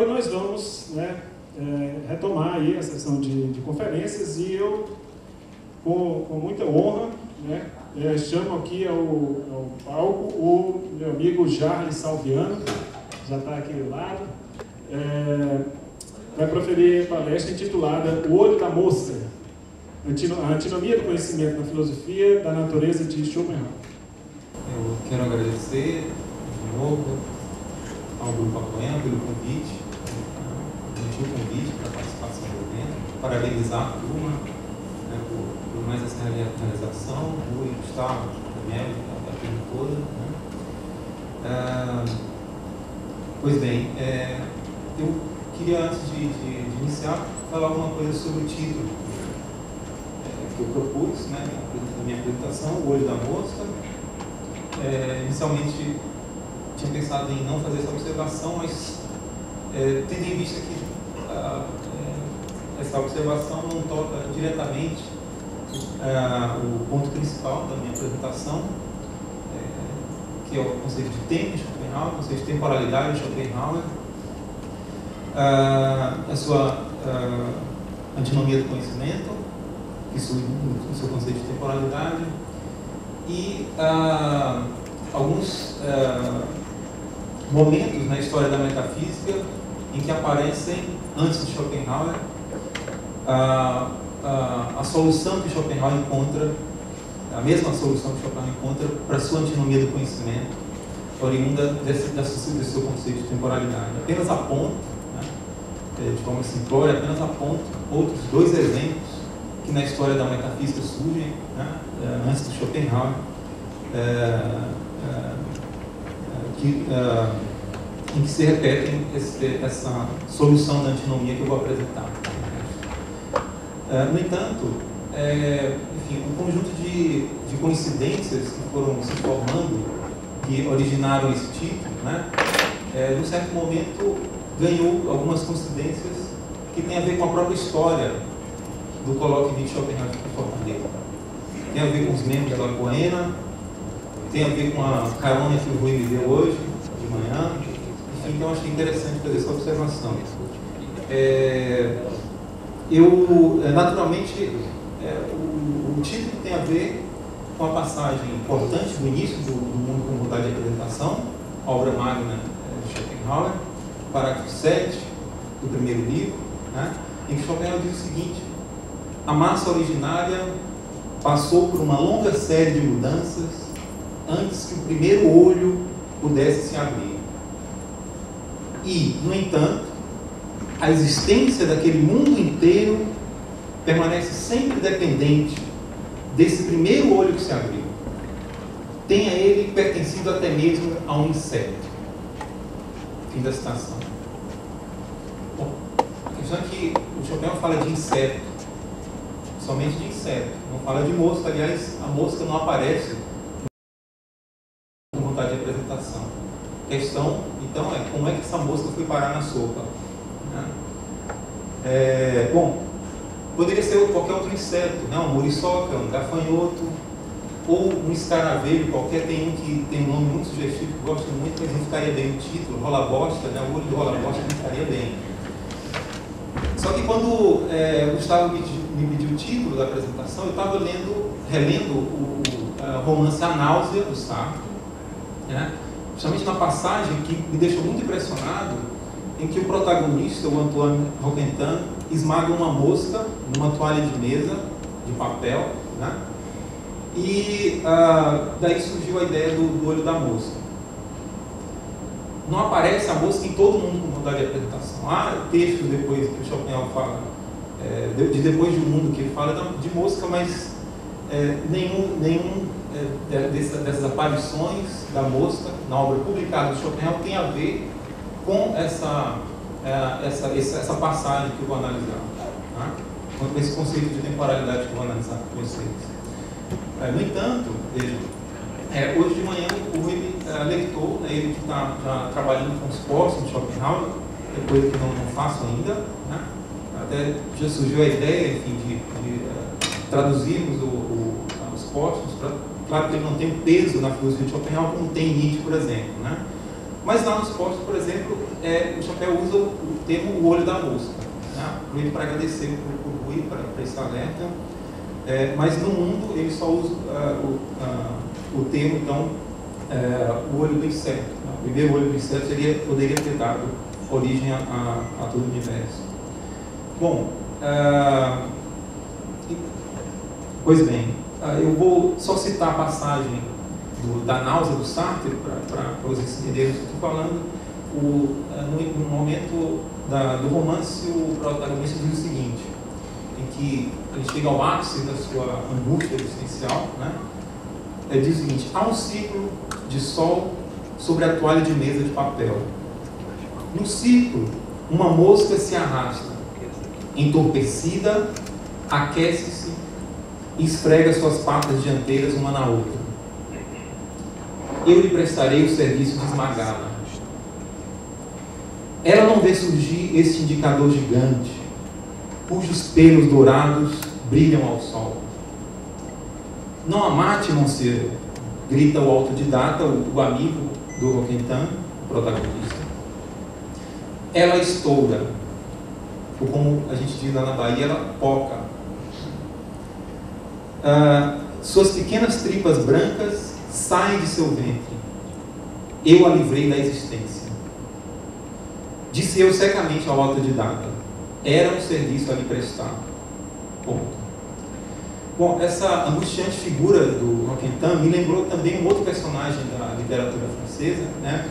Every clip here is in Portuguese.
agora nós vamos, né, retomar aí a sessão de conferências, e eu, com muita honra, né, chamo aqui ao palco o meu amigo Jarles Salviano, já está aqui do lado, vai proferir palestra intitulada O Olho da Mosca, a antinomia do conhecimento na filosofia da natureza de Schopenhauer. Eu quero agradecer de novo ao Grupo Apoiando pelo convite, gentil convite para a participação do evento, parabenizar a turma, né, por mais essa realização, o Gustavo, Daniel, a turma toda. Né. Pois bem, eu queria, antes de iniciar, falar alguma coisa sobre o título que eu propus, né, na minha apresentação, O Olho da Mosca. Inicialmente tinha pensado em não fazer essa observação, mas tendo em vista que essa observação não toca diretamente o ponto principal da minha apresentação, que é o conceito de tempo de Schopenhauer, o conceito de temporalidade de Schopenhauer, a sua antinomia do conhecimento, que surge no seu conceito de temporalidade, e alguns momentos na história da metafísica em que aparecem, antes de Schopenhauer, a solução que Schopenhauer encontra, a mesma solução que Schopenhauer encontra para a sua antinomia do conhecimento, oriunda desse seu conceito de temporalidade. Apenas aponto, né, de forma simplória, apenas aponto outros dois exemplos que na história da metafísica surgem, né, antes de Schopenhauer, em que se repetem essa solução da antinomia que eu vou apresentar. No entanto, enfim, um conjunto de coincidências que foram se formando, que originaram esse título, né, num certo momento ganhou algumas coincidências que têm a ver com a própria história do colóquio de Schopenhauer de Fortaleza. Tem a ver com os membros da Poena, tem a ver com a carona que o Rui me deu hoje, de manhã. Enfim, então eu achei interessante fazer essa observação. Naturalmente, o título tem a ver com a passagem importante do início do Mundo com Vontade de Apresentação, a obra magna de Schopenhauer, parágrafo 7 do primeiro livro, né, em que Schopenhauer diz o seguinte: a massa originária passou por uma longa série de mudanças antes que o primeiro olho pudesse se abrir. E, no entanto, a existência daquele mundo inteiro permanece sempre dependente desse primeiro olho que se abriu. Tenha ele pertencido até mesmo a um inseto. Fim da citação. Bom, a questão é que o Schopenhauer fala de inseto, somente de inseto, não fala de mosca. Aliás, a mosca não aparece com vontade de apresentação. A questão, então, é como é que essa mosca foi parar na sopa, né? Bom, poderia ser qualquer outro inseto, né? Um muriçoca, um gafanhoto, ou um escaravelho qualquer. Tem um que tem um nome muito sugestivo que eu gosto muito, mas não ficaria bem o título, rola-bosta, né? O olho do rola-bosta não ficaria bem. Só que quando o Gustavo me pediu o título da apresentação, eu estava relendo o romance A Náusea, do Sartre, né? Principalmente na passagem que me deixou muito impressionado, em que o protagonista, o Antoine Roquentin, esmaga uma mosca numa toalha de mesa, de papel, né? E daí surgiu a ideia do olho da mosca. Não aparece a mosca em Todo Mundo com Vontade de Apresentação. Há textos depois que o Schopenhauer fala, de Depois de um Mundo, que ele fala de mosca, mas nenhum dessas aparições da mosca na obra publicada do Schopenhauer tem a ver com essa passagem que eu vou analisar, tá? Com esse conceito de temporalidade que eu vou analisar com vocês. No entanto, vejam, hoje de manhã o Rui alertou, né, ele que está já trabalhando com os postos de Schopenhauer, coisa que não faço ainda, né? Até já surgiu a ideia, enfim, de traduzirmos postos, claro que ele não tem o peso na filosofia de Schopenhauer como tem Nietzsche, por exemplo, né? Mas lá nos postos, por exemplo, o Chapéu usa o termo o olho da mosca, né? Para agradecer por Rui, para esse alerta. Mas no mundo ele só usa o termo, então, o olho do inseto. Né? O primeiro olho do inseto poderia ter dado origem a todo o universo. Bom, pois bem, eu vou só citar a passagem da náusea do Sartre, para vocês entenderem o que eu estou falando. No momento do romance, o protagonista diz o seguinte, em que ele chega ao ápice da sua angústia existencial, né? Ele diz o seguinte: há um círculo de sol sobre a toalha de mesa de papel. No círculo, uma mosca se arrasta, entorpecida, aquece-se e esfrega suas patas dianteiras uma na outra. Eu lhe prestarei o serviço de esmagá-la. Ela não vê surgir esse indicador gigante, cujos pelos dourados brilham ao sol. Não a mate, Monsieur, grita o autodidata, o amigo do Roquentin, o protagonista. Ela estoura, ou como a gente diz lá na Bahia, ela poca. Suas pequenas tripas brancas saem de seu ventre. Eu a livrei da existência. Disse eu secamente ao autodidata: era um serviço a lhe prestar. Ponto. Bom, essa angustiante figura do Roquentin me lembrou também um outro personagem da literatura francesa, né,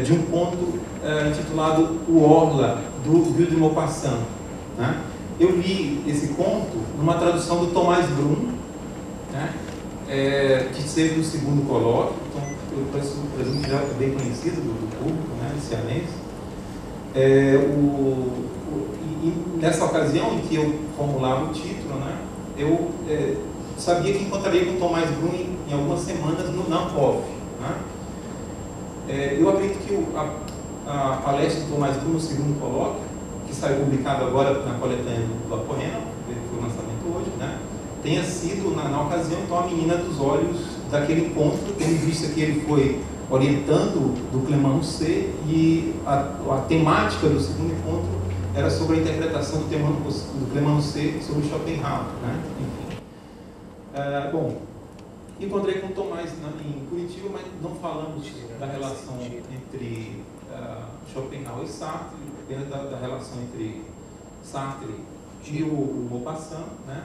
de um conto intitulado O Orla, do Ville de Maupassant. Né? Eu li esse conto numa tradução do Tomás Brum, né, que esteve no segundo colóquio, então eu presumo que já é bem conhecido do público, né, cianense. E nessa ocasião em que eu formulava o título, né, eu sabia que encontraria com o Tomás Brum em algumas semanas no Nampov. Né? Eu acredito que a palestra do Tomás Brum no segundo colóquio, que saiu publicado agora na coletânea do Apoena, que foi o lançamento hoje, né, tenha sido, na ocasião, então, a menina dos olhos daquele encontro, tendo em vista que ele foi orientando do Clément Housset, e a temática do segundo encontro era sobre a interpretação do Clément Housset sobre Schopenhauer. Né? Enfim. Bom, encontrei com o Tomás em Curitiba, mas não falamos da relação entre Schopenhauer e Sartre, apenas da relação entre Sartre e o Maupassant. Né?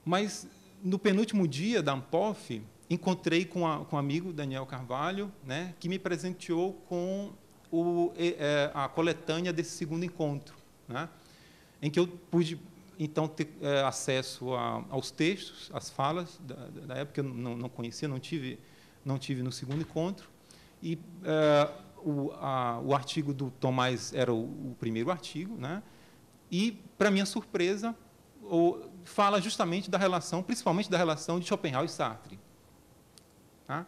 Mas no penúltimo dia da Ampof, encontrei com um amigo, Daniel Carvalho, né, que me presenteou com a coletânea desse segundo encontro, né, em que eu pude, então, ter acesso aos textos, às falas da época, eu não conhecia, não tive no segundo encontro, e o artigo do Tomás era o primeiro artigo, né, e, para minha surpresa, fala justamente da relação, principalmente da relação de Schopenhauer e Sartre. Tá?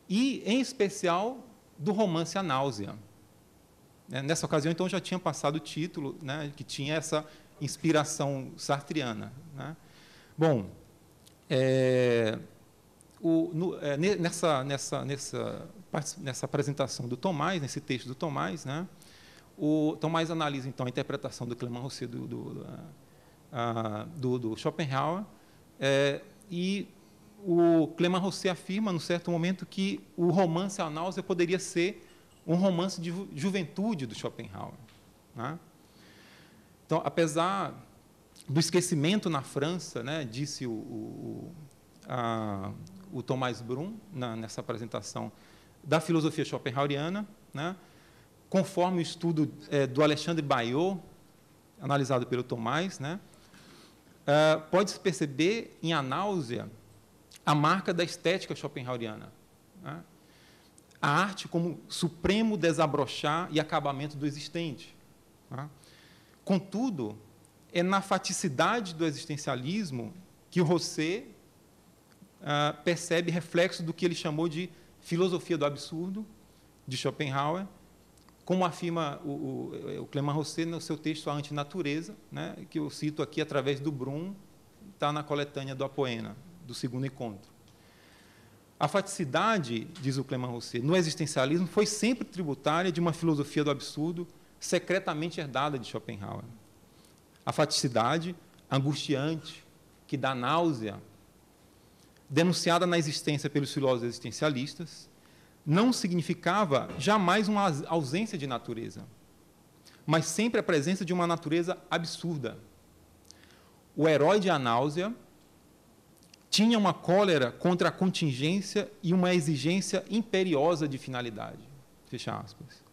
E, em especial, do romance A Náusea. Nessa ocasião, então, já tinha passado o título, né, que tinha essa inspiração sartriana. Né? Bom, nessa apresentação do Tomás, nesse texto do Tomás, né, o Tomás analisa, então, a interpretação do Clément Housset do Schopenhauer, e o Clément Housset afirma, num certo momento, que o romance A Náusea poderia ser um romance de juventude do Schopenhauer. Né? Então, apesar do esquecimento na França, né, disse o Tomás Brum, nessa apresentação da filosofia schopenhaueriana, né, conforme o estudo do Alexandre Bayot, analisado pelo Tomás, né, pode-se perceber em A Náusea a marca da estética schopenhaueriana. Né? A arte como supremo desabrochar e acabamento do existente. Né? Contudo, é na faticidade do existencialismo que o Housset percebe reflexo do que ele chamou de filosofia do absurdo, de Schopenhauer, como afirma o Clément Housset no seu texto A Antinatureza, né, que eu cito aqui através do Brum, está na coletânea do Apoena, do segundo encontro. A faticidade, diz o Clément Rosset, no existencialismo foi sempre tributária de uma filosofia do absurdo secretamente herdada de Schopenhauer. A faticidade angustiante, que dá náusea, denunciada na existência pelos filósofos existencialistas, não significava jamais uma ausência de natureza, mas sempre a presença de uma natureza absurda. O herói de A Náusea tinha uma cólera contra a contingência e uma exigência imperiosa de finalidade. Fecha aspas.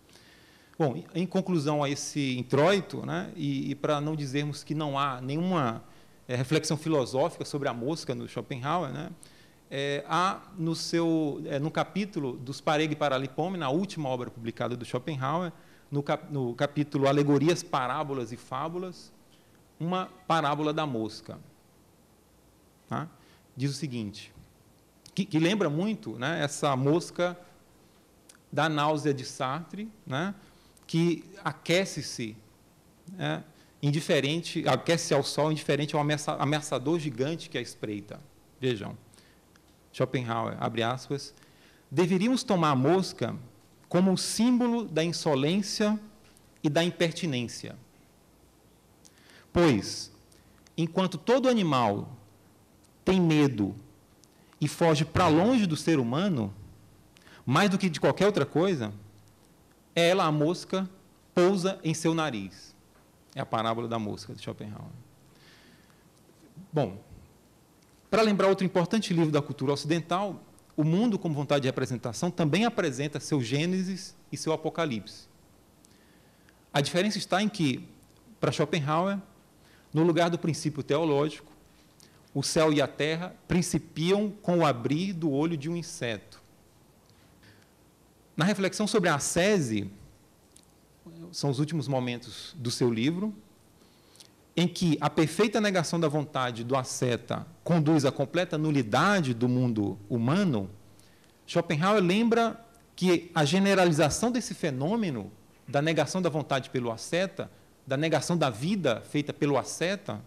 Bom, em conclusão a esse introito, né, e para não dizermos que não há nenhuma reflexão filosófica sobre a mosca no Schopenhauer, né, há no capítulo dos Parega e Paralipome, na última obra publicada do Schopenhauer, no capítulo Alegorias, Parábolas e Fábulas, uma parábola da mosca. Tá? Diz o seguinte, que lembra muito, né, essa mosca da náusea de Sartre, né, que aquece-se, né, indiferente, aquece ao sol, indiferente ao ameaçador gigante que a espreita. Vejam, Schopenhauer, abre aspas, deveríamos tomar a mosca como o símbolo da insolência e da impertinência. Pois, enquanto todo animal tem medo e foge para longe do ser humano, mais do que de qualquer outra coisa, ela, a mosca, pousa em seu nariz. É a parábola da mosca de Schopenhauer. Bom, para lembrar outro importante livro da cultura ocidental, O Mundo como Vontade de Representação também apresenta seu Gênesis e seu Apocalipse. A diferença está em que, para Schopenhauer, no lugar do princípio teológico, o céu e a terra principiam com o abrir do olho de um inseto. Na reflexão sobre a ascese, são os últimos momentos do seu livro, em que a perfeita negação da vontade do asceta conduz à completa nulidade do mundo humano, Schopenhauer lembra que a generalização desse fenômeno, da negação da vontade pelo asceta, da negação da vida feita pelo asceta,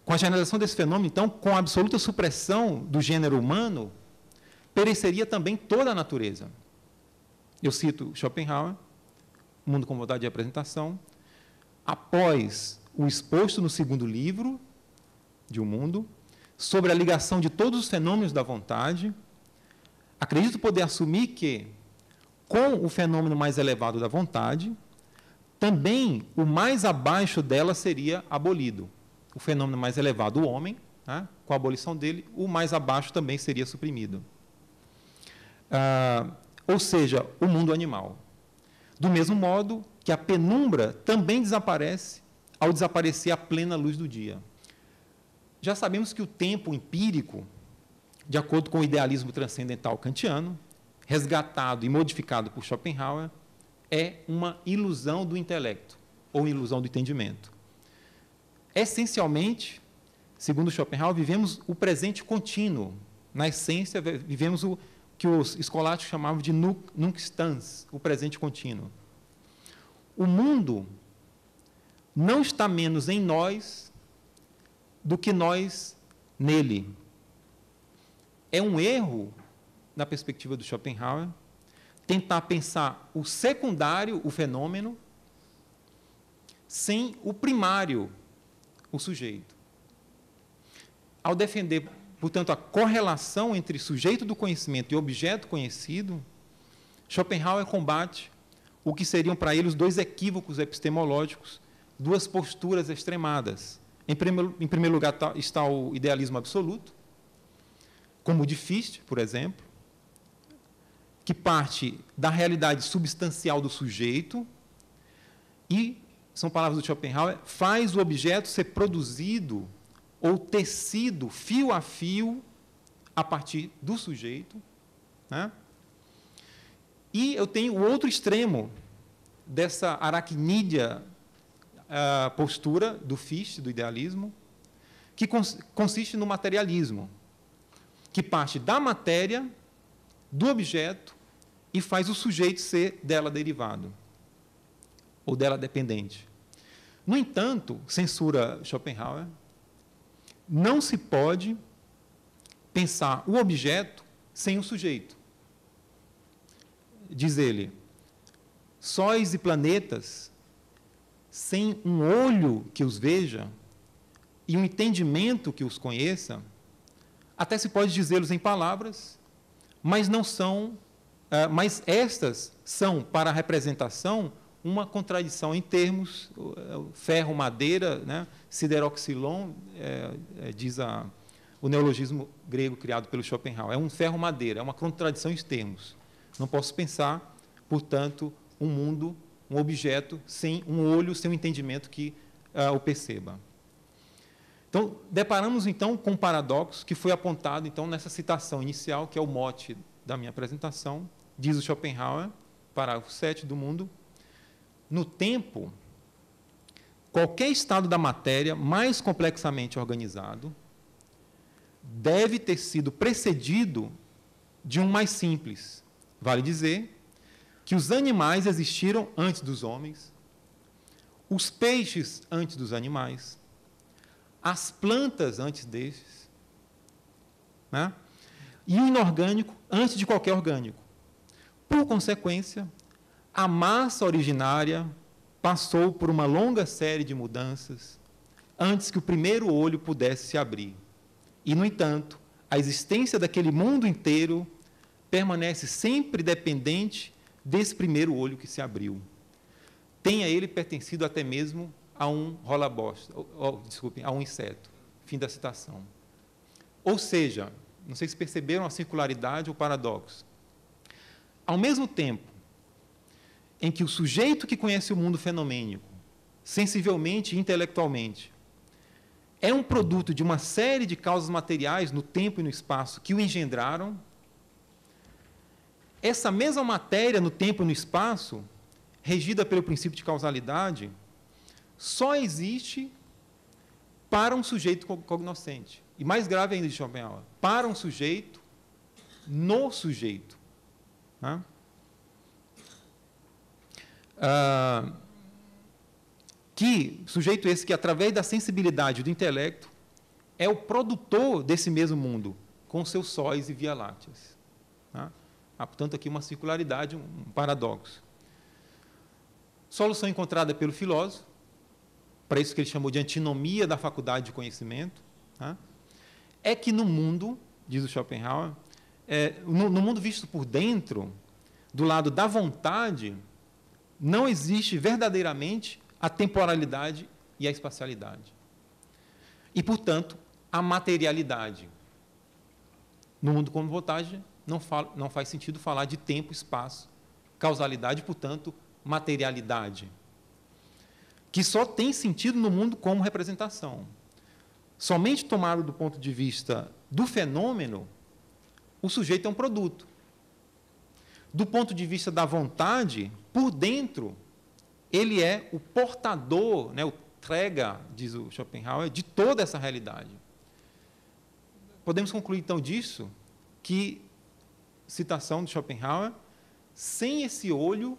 com a generalização desse fenômeno, então, com a absoluta supressão do gênero humano, pereceria também toda a natureza. Eu cito Schopenhauer, O Mundo com Vontade de Representação, após o exposto no segundo livro de O Mundo, sobre a ligação de todos os fenômenos da vontade, acredito poder assumir que, com o fenômeno mais elevado da vontade, também o mais abaixo dela seria abolido. O fenômeno mais elevado, o homem, né, com a abolição dele, o mais abaixo também seria suprimido. Ou seja, o mundo animal. Do mesmo modo que a penumbra também desaparece ao desaparecer a plena luz do dia. Já sabemos que o tempo empírico, de acordo com o idealismo transcendental kantiano, resgatado e modificado por Schopenhauer, é uma ilusão do intelecto, ou ilusão do entendimento. Essencialmente, segundo Schopenhauer, vivemos o presente contínuo. Na essência, vivemos o que os escolásticos chamavam de nunc stans, o presente contínuo. O mundo não está menos em nós do que nós nele. É um erro, na perspectiva do Schopenhauer, tentar pensar o secundário, o fenômeno, sem o primário, o sujeito. Ao defender, portanto, a correlação entre sujeito do conhecimento e objeto conhecido, Schopenhauer combate o que seriam para ele os dois equívocos epistemológicos, duas posturas extremadas. Em primeiro lugar está o idealismo absoluto, como o de Fichte, por exemplo, que parte da realidade substancial do sujeito e, são palavras do Schopenhauer, faz o objeto ser produzido ou tecido fio a fio a partir do sujeito. Né? E eu tenho o outro extremo dessa aracnídea postura do Fichte, do idealismo, que consiste no materialismo, que parte da matéria, do objeto, e faz o sujeito ser dela derivado, ou dela dependente. No entanto, censura Schopenhauer, não se pode pensar o objeto sem o sujeito. Diz ele, sóis e planetas, sem um olho que os veja e um entendimento que os conheça, até se pode dizê-los em palavras, mas não são, mas estas são, para a representação, uma contradição em termos, ferro, madeira, né, sideroxilon, diz o neologismo grego criado pelo Schopenhauer, é um ferro-madeira, é uma contradição em termos. Não posso pensar, portanto, um mundo, um objeto, sem um olho, sem um entendimento que o perceba. Então, deparamos, então, com um paradoxo que foi apontado, então, nessa citação inicial, que é o mote da minha apresentação, diz o Schopenhauer, parágrafo 7 do mundo, no tempo, qualquer estado da matéria mais complexamente organizado deve ter sido precedido de um mais simples. Vale dizer que os animais existiram antes dos homens, os peixes antes dos animais, as plantas antes destes, né? E o inorgânico antes de qualquer orgânico. Por consequência, a massa originária passou por uma longa série de mudanças antes que o primeiro olho pudesse se abrir. E, no entanto, a existência daquele mundo inteiro permanece sempre dependente desse primeiro olho que se abriu. Tenha ele pertencido até mesmo a um rola-bosta, desculpem, a um inseto. Fim da citação. Ou seja, não sei se perceberam a circularidade ou o paradoxo. Ao mesmo tempo em que o sujeito que conhece o mundo fenomênico, sensivelmente e intelectualmente, é um produto de uma série de causas materiais no tempo e no espaço que o engendraram, essa mesma matéria no tempo e no espaço, regida pelo princípio de causalidade, só existe para um sujeito cognoscente. E mais grave ainda de Schopenhauer, para um sujeito, no sujeito. Né? Que sujeito esse que, através da sensibilidade do intelecto, é o produtor desse mesmo mundo, com seus sóis e via-lácteas. Tá? Há, portanto, aqui uma circularidade, um paradoxo. Solução encontrada pelo filósofo, para isso que ele chamou de antinomia da faculdade de conhecimento, tá? É que no mundo, diz o Schopenhauer, no mundo visto por dentro, do lado da vontade, não existe verdadeiramente a temporalidade e a espacialidade. E, portanto, a materialidade. No mundo como vontade, não faz sentido falar de tempo, espaço, causalidade, portanto, materialidade. Que só tem sentido no mundo como representação. Somente tomado do ponto de vista do fenômeno, o sujeito é um produto. Do ponto de vista da vontade, por dentro, ele é o portador, né, o träger, diz o Schopenhauer, de toda essa realidade. Podemos concluir, então, disso, que, citação de Schopenhauer, sem esse olho,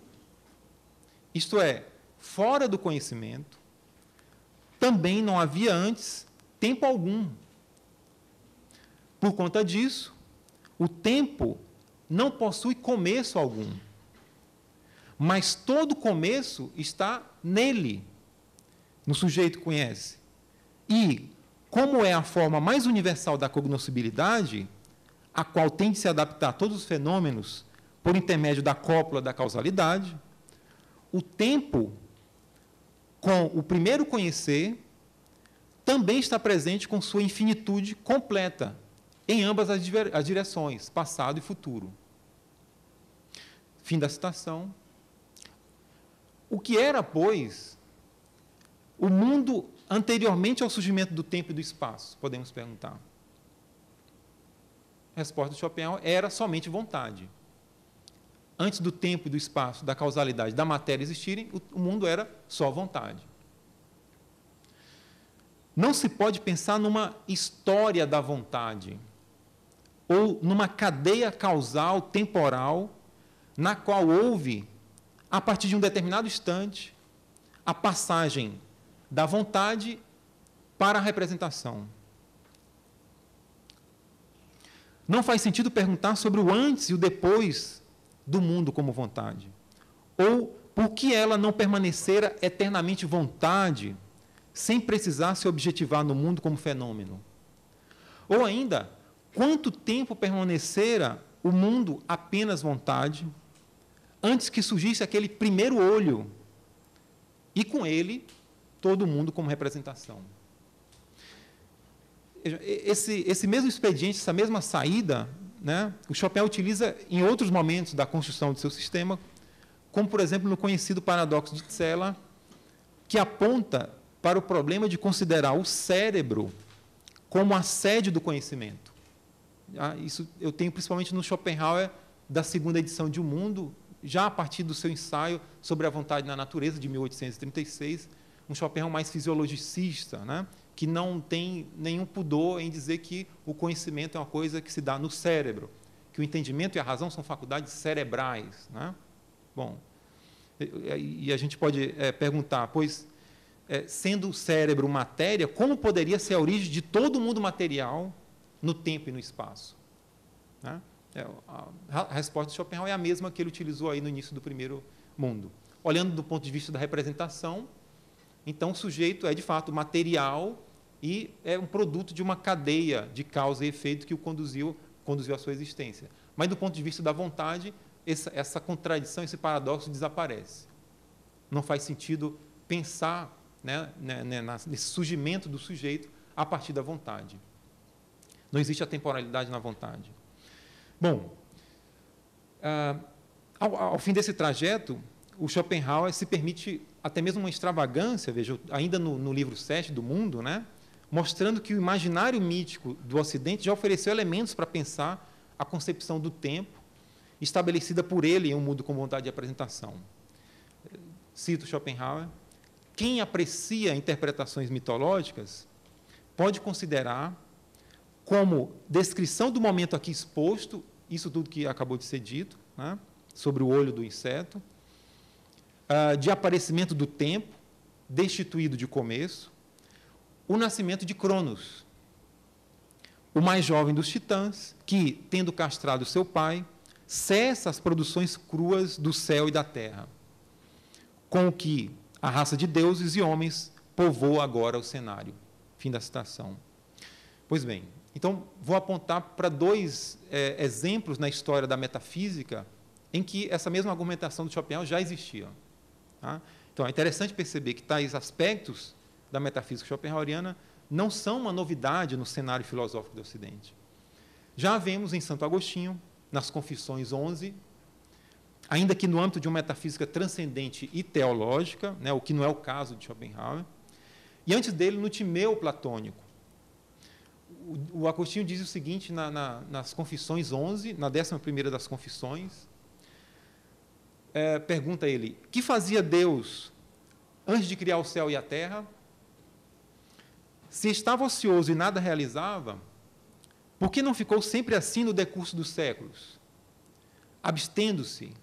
isto é, fora do conhecimento, também não havia antes tempo algum. Por conta disso, o tempo não possui começo algum. Mas todo começo está nele, no sujeito que conhece. E, como é a forma mais universal da cognoscibilidade, a qual tem de se adaptar a todos os fenômenos por intermédio da cópula da causalidade, o tempo, com o primeiro conhecer, também está presente com sua infinitude completa, em ambas as direções, passado e futuro. Fim da citação. O que era, pois, o mundo anteriormente ao surgimento do tempo e do espaço? Podemos perguntar. A resposta de Schopenhauer era somente vontade. Antes do tempo e do espaço, da causalidade, da matéria existirem, o mundo era só vontade. Não se pode pensar numa história da vontade, ou numa cadeia causal, temporal, na qual houve, a partir de um determinado instante, a passagem da vontade para a representação. Não faz sentido perguntar sobre o antes e o depois do mundo como vontade. Ou por que ela não permanecera eternamente vontade, sem precisar se objetivar no mundo como fenômeno? Ou ainda, quanto tempo permanecera o mundo apenas vontade, antes que surgisse aquele primeiro olho, e com ele, todo mundo como representação? Esse mesmo expediente, essa mesma saída, né, o Schopenhauer utiliza em outros momentos da construção do seu sistema, como, por exemplo, no conhecido paradoxo de Zella, que aponta para o problema de considerar o cérebro como a sede do conhecimento. Isso eu tenho principalmente no Schopenhauer, da segunda edição de O Mundo, já a partir do seu ensaio sobre a vontade na natureza, de 1836, um Schopenhauer mais fisiologicista, né, que não tem nenhum pudor em dizer que o conhecimento é uma coisa que se dá no cérebro, que o entendimento e a razão são faculdades cerebrais, né? Bom, e a gente pode perguntar, pois, sendo o cérebro matéria, como poderia ser a origem de todo o mundo material no tempo e no espaço? Né? A resposta de Schopenhauer é a mesma que ele utilizou aí no início do primeiro mundo. Olhando do ponto de vista da representação, então o sujeito é, de fato, material e é um produto de uma cadeia de causa e efeito que o conduziu à sua existência. Mas, do ponto de vista da vontade, essa contradição, esse paradoxo desaparece. Não faz sentido pensar, né, nesse surgimento do sujeito a partir da vontade. Não existe a temporalidade na vontade. Bom, ao fim desse trajeto, o Schopenhauer se permite até mesmo uma extravagância, veja, ainda no livro 7 do Mundo, né, mostrando que o imaginário mítico do Ocidente já ofereceu elementos para pensar a concepção do tempo, estabelecida por ele em Um Mundo com Vontade de Apresentação. Cito Schopenhauer: quem aprecia interpretações mitológicas pode considerar como descrição do momento aqui exposto, isso tudo que acabou de ser dito, né, sobre o olho do inseto, de aparecimento do tempo, destituído de começo, o nascimento de Cronos, o mais jovem dos titãs, que, tendo castrado seu pai, cessa as produções cruas do céu e da terra, com o que a raça de deuses e homens povoa agora o cenário. Fim da citação. Pois bem, então vou apontar para dois exemplos na história da metafísica em que essa mesma argumentação do Schopenhauer já existia. Tá? Então é interessante perceber que tais aspectos da metafísica schopenhaueriana não são uma novidade no cenário filosófico do Ocidente. Já vemos em Santo Agostinho, nas Confissões 11, ainda que no âmbito de uma metafísica transcendente e teológica, né, o que não é o caso de Schopenhauer, e antes dele no Timeu platônico. O Agostinho diz o seguinte nas Confissões 11, na 11ª das Confissões, pergunta ele: que fazia Deus antes de criar o céu e a terra? Se estava ocioso e nada realizava, por que não ficou sempre assim no decurso dos séculos, abstendo-se,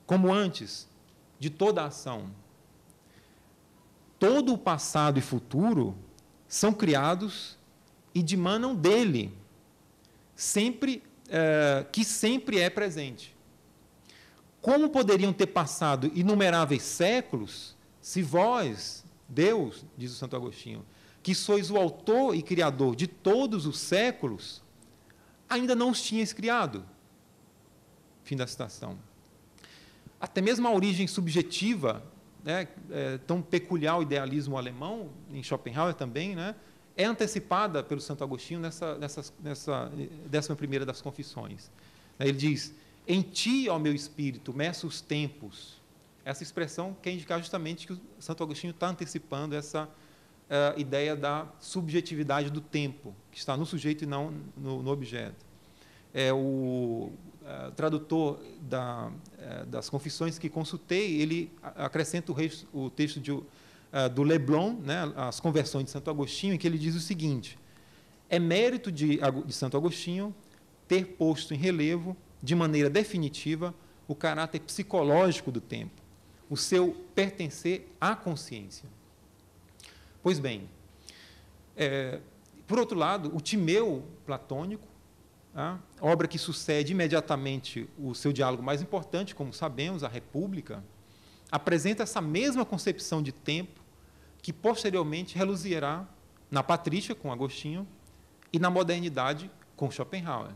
como antes, de toda a ação? Todo o passado e futuro são criados e dimanam dele, que sempre é presente. Como poderiam ter passado inumeráveis séculos se vós, Deus, diz o Santo Agostinho, que sois o autor e criador de todos os séculos, ainda não os tinhas criado? Fim da citação. Até mesmo a origem subjetiva, né, tão peculiar ao idealismo alemão, em Schopenhauer também, né, é antecipada pelo Santo Agostinho nessa 11ª das Confissões. Ele diz: em ti, ó meu espírito, meço os tempos. Essa expressão quer indicar justamente que o Santo Agostinho está antecipando essa ideia da subjetividade do tempo, que está no sujeito e não no objeto. O tradutor das Confissões que consultei, ele acrescenta o texto do Leblon, né, as Conversões de Santo Agostinho, em que ele diz o seguinte: é mérito de Santo Agostinho ter posto em relevo, de maneira definitiva, o caráter psicológico do tempo, o seu pertencer à consciência. Pois bem, por outro lado, o Timeu platônico obra que sucede imediatamente o seu diálogo mais importante, como sabemos, a República, apresenta essa mesma concepção de tempo que posteriormente reluzirá na Patrícia, com Agostinho, e na modernidade, com Schopenhauer.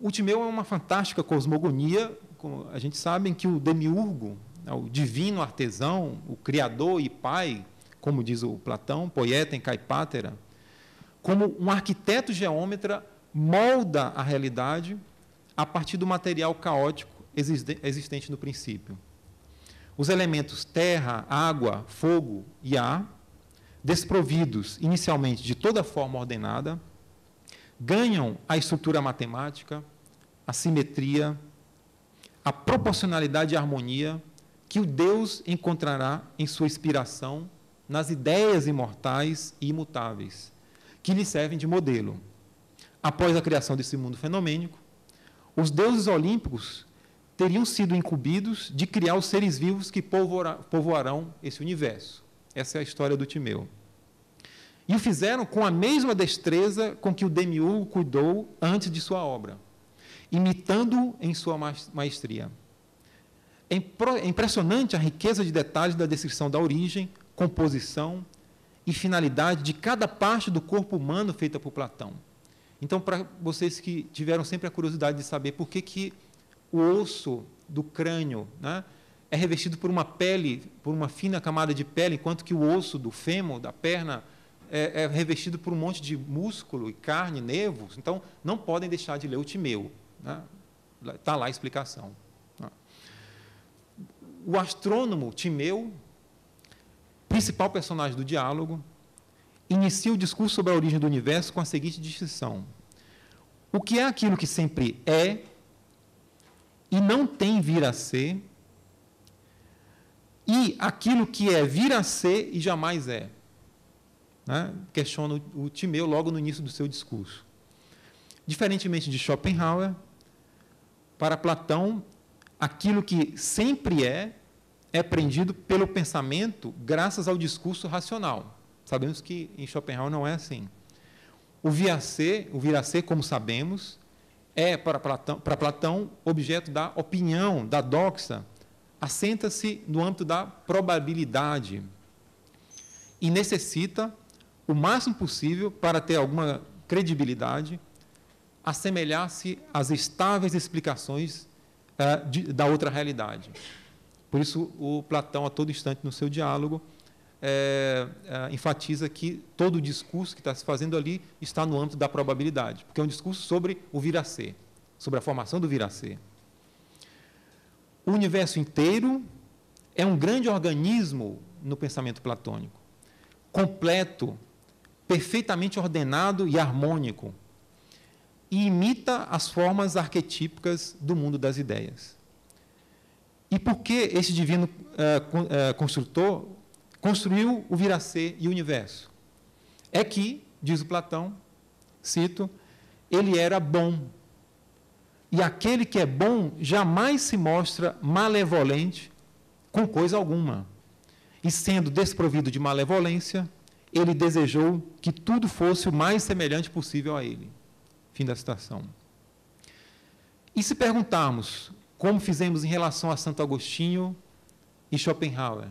O Timeu é uma fantástica cosmogonia. Como a gente sabe, em que o demiurgo, o divino artesão, o criador e pai, como diz o Platão, poeta em caipátera, como um arquiteto geômetra, molda a realidade a partir do material caótico existente no princípio. Os elementos terra, água, fogo e ar, desprovidos inicialmente de toda forma ordenada, ganham a estrutura matemática, a simetria, a proporcionalidade e a harmonia que o Deus encontrará em sua inspiração nas ideias imortais e imutáveis, que lhe servem de modelo. Após a criação desse mundo fenomênico, os deuses olímpicos teriam sido incumbidos de criar os seres vivos que povoarão esse universo. Essa é a história do Timeu. E o fizeram com a mesma destreza com que o demiurgo cuidou antes de sua obra, imitando-o em sua maestria. É impressionante a riqueza de detalhes da descrição da origem, composição e finalidade de cada parte do corpo humano feita por Platão. Então, para vocês que tiveram sempre a curiosidade de saber por que o osso do crânio, né, é revestido por uma pele, por uma fina camada de pele, enquanto que o osso do fêmur, da perna, é revestido por um monte de músculo e carne, nervos, então não podem deixar de ler o Timeu. Está lá a explicação. O astrônomo Timeu, principal personagem do diálogo, inicia o discurso sobre a origem do universo com a seguinte distinção: o que é aquilo que sempre é e não tem vir a ser, e aquilo que é vir a ser e jamais é. Questiona o Timeu logo no início do seu discurso. Diferentemente de Schopenhauer, para Platão, aquilo que sempre é aprendido pelo pensamento graças ao discurso racional. Sabemos que em Schopenhauer não é assim. O vir a ser, como sabemos, é para Platão objeto da opinião, da doxa, assenta-se no âmbito da probabilidade e necessita, o máximo possível, para ter alguma credibilidade, assemelhar-se às estáveis explicações da outra realidade. Por isso, o Platão, a todo instante no seu diálogo, enfatiza que todo o discurso que está se fazendo ali está no âmbito da probabilidade, porque é um discurso sobre o vir a ser, sobre a formação do vir a ser. O universo inteiro é um grande organismo no pensamento platônico, completo, perfeitamente ordenado e harmônico, e imita as formas arquetípicas do mundo das ideias. E por que esse divino construtor construiu o vir a ser e o universo? É que, diz o Platão, cito, ele era bom. E aquele que é bom jamais se mostra malevolente com coisa alguma. E sendo desprovido de malevolência, ele desejou que tudo fosse o mais semelhante possível a ele. Fim da citação. E se perguntarmos, como fizemos em relação a Santo Agostinho e Schopenhauer,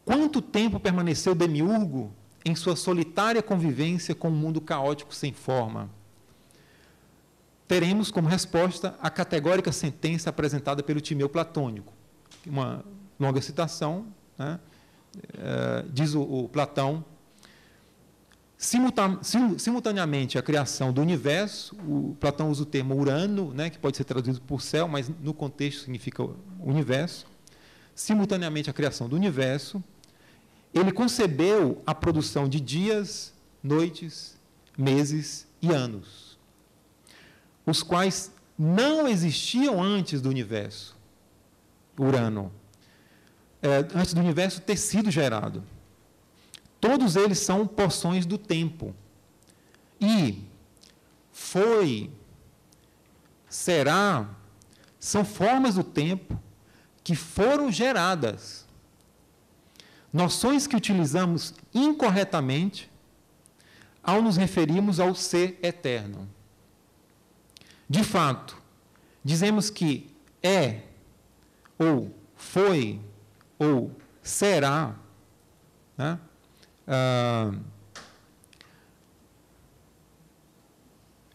quanto tempo permaneceu Demiurgo em sua solitária convivência com um mundo caótico sem forma? Teremos como resposta a categórica sentença apresentada pelo Timeu platônico. Uma longa citação, né? Diz o Platão: simultaneamente a criação do universo, o Platão usa o termo Urano, né, que pode ser traduzido por céu, mas no contexto significa universo. Simultaneamente a criação do universo, ele concebeu a produção de dias, noites, meses e anos, os quais não existiam antes do universo, Urano, antes do universo ter sido gerado. Todos eles são porções do tempo. E foi, será, são formas do tempo que foram geradas. Noções que utilizamos incorretamente ao nos referirmos ao ser eterno. De fato, dizemos que é, ou foi, ou será, né?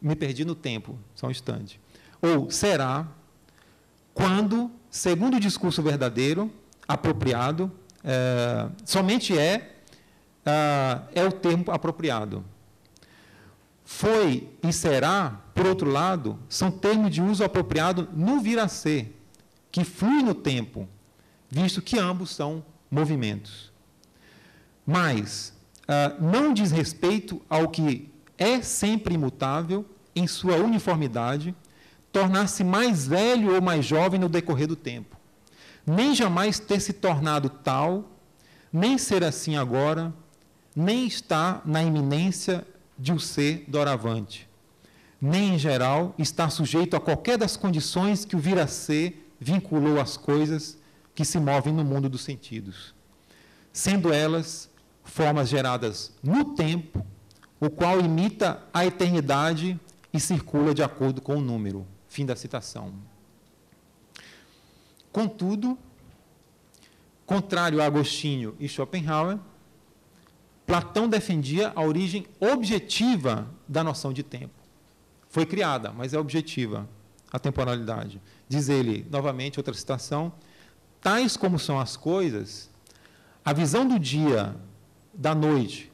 Me perdi no tempo, só um instante. Ou será, quando, segundo o discurso verdadeiro, apropriado, somente é o termo apropriado. Foi e será, por outro lado, são termos de uso apropriado no vir a ser, que flui no tempo, visto que ambos são movimentos. Mas não diz respeito ao que é sempre imutável em sua uniformidade, tornar-se mais velho ou mais jovem no decorrer do tempo, nem jamais ter se tornado tal, nem ser assim agora, nem estar na iminência de o ser doravante, nem, em geral, estar sujeito a qualquer das condições que o vir a ser vinculou às coisas que se movem no mundo dos sentidos, sendo elas formas geradas no tempo, o qual imita a eternidade e circula de acordo com o número. Fim da citação. Contudo, contrário a Agostinho e Schopenhauer, Platão defendia a origem objetiva da noção de tempo. Foi criada, mas é objetiva a temporalidade. Diz ele, novamente, outra citação, tais como são as coisas, a visão do dia, da noite,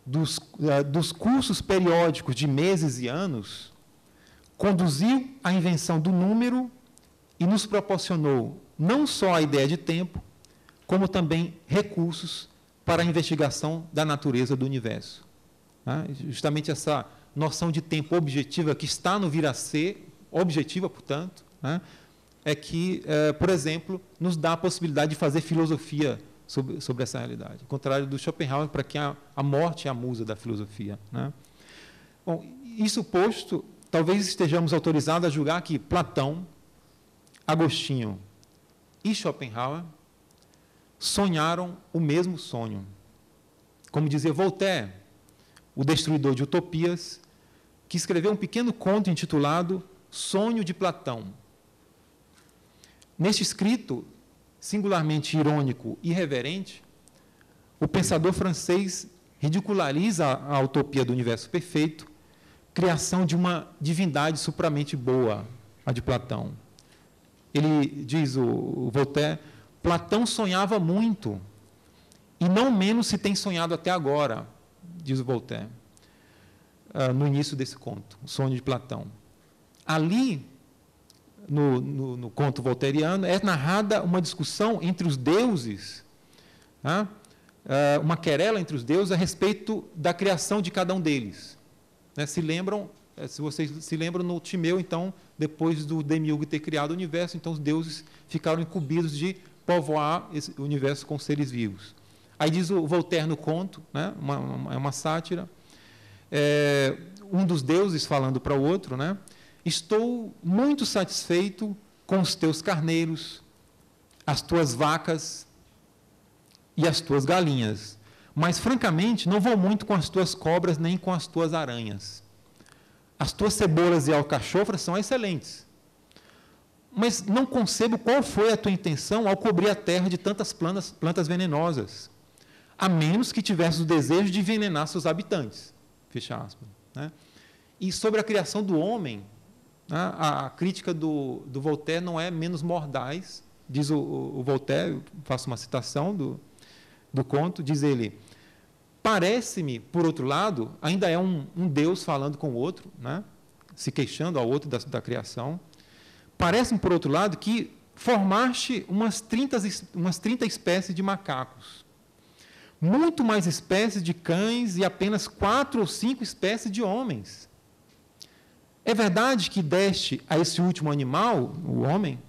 dos cursos periódicos de meses e anos, conduziu à invenção do número e nos proporcionou não só a ideia de tempo, como também recursos para a investigação da natureza do universo. Justamente essa noção de tempo objetiva que está no vir a ser, objetiva, portanto, é que, por exemplo, nos dá a possibilidade de fazer filosofia sobre essa realidade. Ao contrário do Schopenhauer, para quem a morte é a musa da filosofia. Bom, isso posto, talvez estejamos autorizados a julgar que Platão, Agostinho e Schopenhauer sonharam o mesmo sonho. Como dizia Voltaire, o destruidor de utopias, que escreveu um pequeno conto intitulado Sonho de Platão. Neste escrito, singularmente irônico e irreverente, o pensador francês ridiculariza a utopia do universo perfeito, criação de uma divindade supramente boa, a de Platão. Ele diz, o Voltaire, Platão sonhava muito, e não menos se tem sonhado até agora, diz o Voltaire, no início desse conto, o sonho de Platão. Ali, no conto voltairiano, é narrada uma discussão entre os deuses, uma querela entre os deuses a respeito da criação de cada um deles. Se lembram, se vocês se lembram, no Timeu, então, depois do Demiurgo ter criado o universo, então os deuses ficaram incumbidos de povoar esse universo com seres vivos. Aí diz o Voltaire no conto, é uma sátira, um dos deuses falando para o outro, estou muito satisfeito com os teus carneiros, as tuas vacas e as tuas galinhas, mas, francamente, não vou muito com as tuas cobras nem com as tuas aranhas. As tuas cebolas e alcachofras são excelentes, mas não concebo qual foi a tua intenção ao cobrir a terra de tantas plantas venenosas, a menos que tivesse o desejo de envenenar seus habitantes. Fecha aspas. E sobre a criação do homem, a crítica do Voltaire não é menos mordaz, diz o Voltaire, faço uma citação do conto, diz ele, parece-me, por outro lado, ainda é um Deus falando com o outro, se queixando ao outro da criação, parece-me, por outro lado, que formaste umas 30 espécies de macacos, muito mais espécies de cães e apenas 4 ou 5 espécies de homens. É verdade que deste a esse último animal, o homem,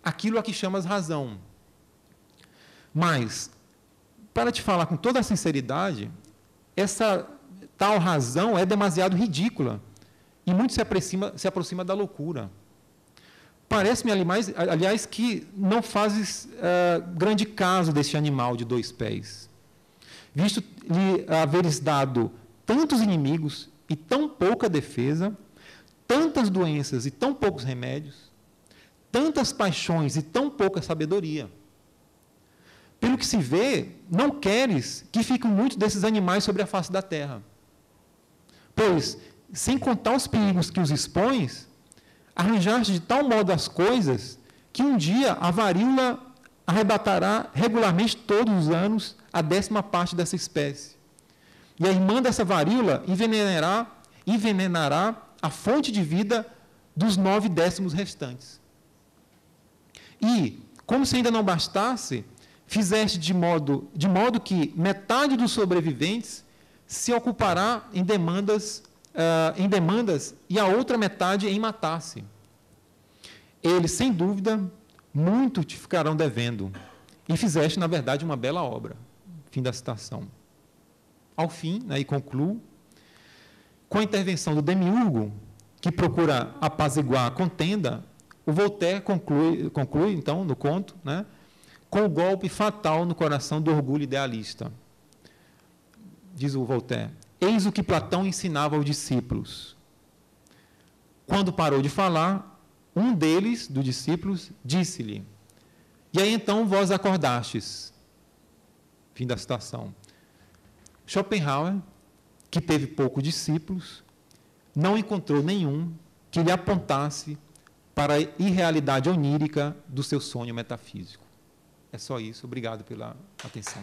aquilo a que chamas razão. Mas, para te falar com toda a sinceridade, essa tal razão é demasiado ridícula e muito se aproxima da loucura. Parece-me, aliás, que não fazes grande caso deste animal de 2 pés, visto lhe haveres dado tantos inimigos e tão pouca defesa, tantas doenças e tão poucos remédios, tantas paixões e tão pouca sabedoria. Pelo que se vê, não queres que fiquem muitos desses animais sobre a face da terra. Pois, sem contar os perigos que os expões, arranjaste de tal modo as coisas que um dia a varíola arrebatará regularmente todos os anos a 10ª parte dessa espécie. E a irmã dessa varíola envenenará a fonte de vida dos 9/10 restantes. E, como se ainda não bastasse, fizeste de modo que metade dos sobreviventes se ocupará em demandas e a outra metade em matar-se. Eles, sem dúvida, muito te ficarão devendo. E fizeste, na verdade, uma bela obra. Fim da citação. Ao fim, e concluo, com a intervenção do demiurgo, que procura apaziguar a contenda, o Voltaire conclui então, no conto, né, com o golpe fatal no coração do orgulho idealista. Diz o Voltaire, eis o que Platão ensinava aos discípulos. Quando parou de falar, um deles, dos discípulos, disse-lhe, e aí então vós acordastes. Fim da citação. Schopenhauer, que teve poucos discípulos, não encontrou nenhum que lhe apontasse para a irrealidade onírica do seu sonho metafísico. É só isso. Obrigado pela atenção.